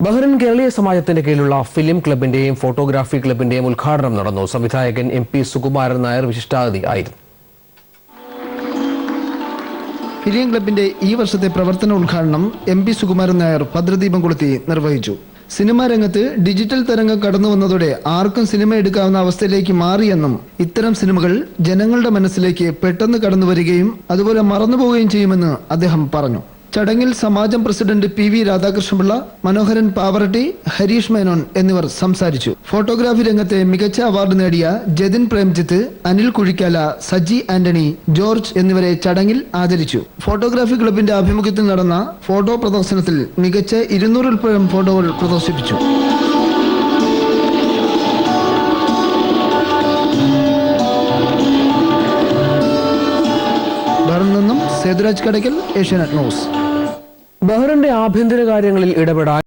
Bahrain കേരളീയ സമാജത്തിന്റെ കീഴിലുള്ള film ക്ലബിന്റെയും photography ക്ലബിന്റെയും ഉദ്ഘാടനം നടന്നു. സംവിധായകൻ MP സുകുമാരൻ നായർ വിശിഷ്ടാതിഥി ആയിരുന്നു. ഫിലിം ക്ലബിന്റെ ഈ വർഷത്തെ പ്രവർത്തന ഉദ്ഘാടനം MP സുകുമാരൻ നായർ ഭദ്രദീപം കൊളുത്തി നിർവഹിച്ചു. സിനിമാ രംഗത്ത് ഡിജിറ്റൽ തരംഗം കടന്നു വന്നതോടെ ആർക്കും സിനിമ എടുക്കാവുന്ന അവസ്ഥയിലേക്ക് മാറിയെന്നും ഇത്തരം സിനിമകൾ ജനങ്ങളുടെ മനസ്സിലേക്ക് പെട്ടെന്ന് കടന്നു വരികയും അതുപോലെ മറന്നുപോവുകയും ചെയ്യുമെന്ന് അദ്ദേഹം പറഞ്ഞു. ചടങ്ങിൽ സമാജം പ്രസിഡന്റ് PV രാധാകൃഷ്ണപിള്ള, മനോഹരൻ പാവറട്ടി, ഹരീഷ് മേനോൻ എന്നിവർ സംസാരിച്ചു. ഫോട്ടോഗ്രാഫി രംഗത്തെ മികച്ച അവാർഡ് നേടിയ ജതിൻ പ്രേംജിത്ത്, അനിൽ കുഴിക്കാല, സജി ആന്റണി, ജോർജ് എന്നിവരെ ചടങ്ങിൽ ആദരിച്ചു. ഫോട്ടോഗ്രാഫി ക്ലബിന്റെ ആഭിമുഖ്യത്തിൽ നടന്ന ഫോട്ടോ പ്രദർശനത്തിൽ മികച്ച 200-ൽ പരം ഫോട്ടോകൾ പ്രദർശിപ്പിച്ചു. ബഹ്റിനിൽ നിന്നും സേതുരാജ് കടയ്ക്കൽ, ഏഷ്യാനെറ്റ് ന്യൂസ്. ബഹ്റിന്റെ ആഭ്യന്തര കാര്യങ്ങളിൽ ഇടപെടാൻ